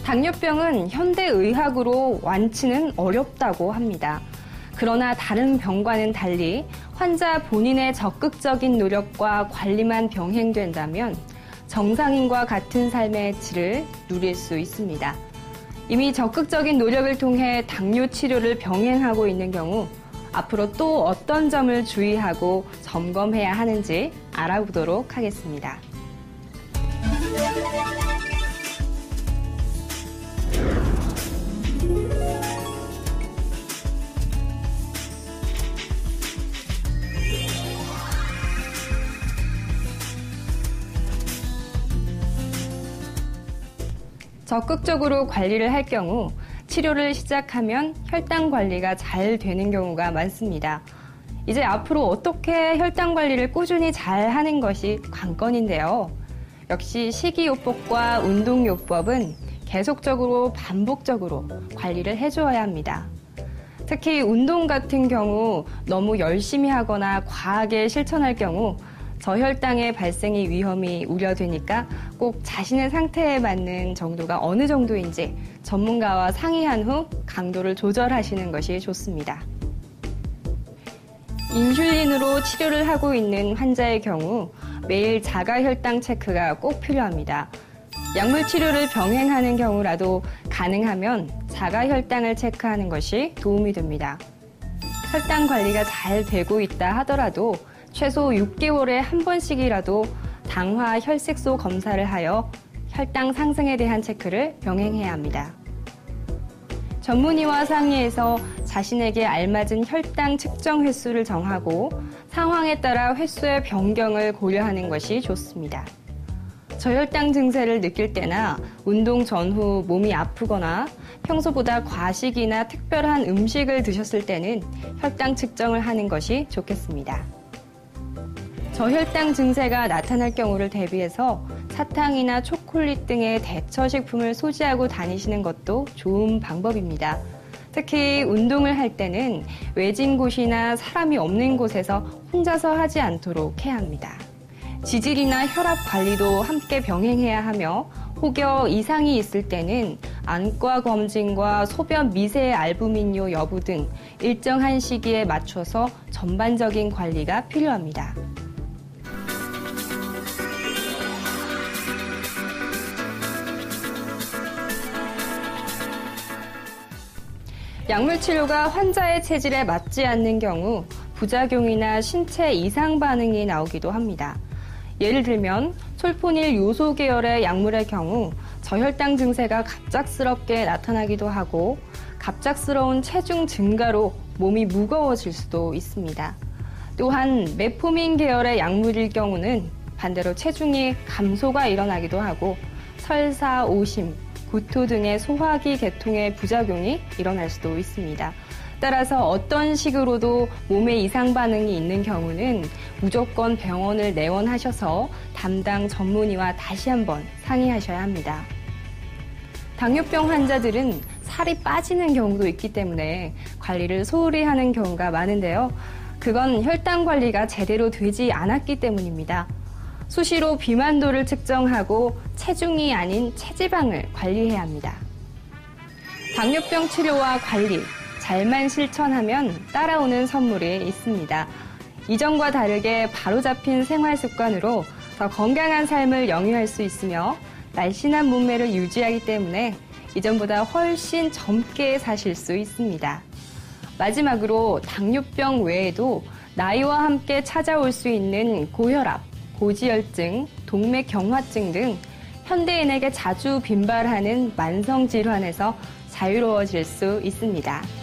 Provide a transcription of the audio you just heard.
당뇨병은 현대의학으로 완치는 어렵다고 합니다. 그러나 다른 병과는 달리 환자 본인의 적극적인 노력과 관리만 병행된다면 정상인과 같은 삶의 질을 누릴 수 있습니다. 이미 적극적인 노력을 통해 당뇨 치료를 병행하고 있는 경우 앞으로 또 어떤 점을 주의하고 점검해야 하는지 알아보도록 하겠습니다. 적극적으로 관리를 할 경우 치료를 시작하면 혈당 관리가 잘 되는 경우가 많습니다. 이제 앞으로 어떻게 혈당 관리를 꾸준히 잘 하는 것이 관건인데요. 역시 식이요법과 운동요법은 계속적으로 반복적으로 관리를 해줘야 합니다. 특히 운동 같은 경우 너무 열심히 하거나 과하게 실천할 경우 저혈당의 발생의 위험이 우려되니까 꼭 자신의 상태에 맞는 정도가 어느 정도인지 전문가와 상의한 후 강도를 조절하시는 것이 좋습니다. 인슐린으로 치료를 하고 있는 환자의 경우 매일 자가혈당 체크가 꼭 필요합니다. 약물 치료를 병행하는 경우라도 가능하면 자가혈당을 체크하는 것이 도움이 됩니다. 혈당 관리가 잘 되고 있다 하더라도 최소 6개월에 한 번씩이라도 당화 혈색소 검사를 하여 혈당 상승에 대한 체크를 병행해야 합니다. 전문의와 상의해서 자신에게 알맞은 혈당 측정 횟수를 정하고 상황에 따라 횟수의 변경을 고려하는 것이 좋습니다. 저혈당 증세를 느낄 때나 운동 전후 몸이 아프거나 평소보다 과식이나 특별한 음식을 드셨을 때는 혈당 측정을 하는 것이 좋겠습니다. 저혈당 증세가 나타날 경우를 대비해서 사탕이나 초콜릿 등의 대처식품을 소지하고 다니시는 것도 좋은 방법입니다. 특히 운동을 할 때는 외진 곳이나 사람이 없는 곳에서 혼자서 하지 않도록 해야 합니다. 지질이나 혈압 관리도 함께 병행해야 하며 혹여 이상이 있을 때는 안과 검진과 소변 미세 알부민뇨 여부 등 일정한 시기에 맞춰서 전반적인 관리가 필요합니다. 약물 치료가 환자의 체질에 맞지 않는 경우 부작용이나 신체 이상 반응이 나오기도 합니다. 예를 들면 솔포닐 요소 계열의 약물의 경우 저혈당 증세가 갑작스럽게 나타나기도 하고 갑작스러운 체중 증가로 몸이 무거워질 수도 있습니다. 또한 메포민 계열의 약물일 경우는 반대로 체중이 감소가 일어나기도 하고 설사, 오심, 구토 등의 소화기 계통의 부작용이 일어날 수도 있습니다. 따라서 어떤 식으로도 몸에 이상 반응이 있는 경우는 무조건 병원을 내원하셔서 담당 전문의와 다시 한번 상의하셔야 합니다. 당뇨병 환자들은 살이 빠지는 경우도 있기 때문에 관리를 소홀히 하는 경우가 많은데요. 그건 혈당 관리가 제대로 되지 않았기 때문입니다. 수시로 비만도를 측정하고 체중이 아닌 체지방을 관리해야 합니다. 당뇨병 치료와 관리, 잘만 실천하면 따라오는 선물이 있습니다. 이전과 다르게 바로잡힌 생활 습관으로 더 건강한 삶을 영위할 수 있으며 날씬한 몸매를 유지하기 때문에 이전보다 훨씬 젊게 사실 수 있습니다. 마지막으로 당뇨병 외에도 나이와 함께 찾아올 수 있는 고혈압, 고지혈증, 동맥경화증 등 현대인에게 자주 빈발하는 만성 질환에서 자유로워질 수 있습니다.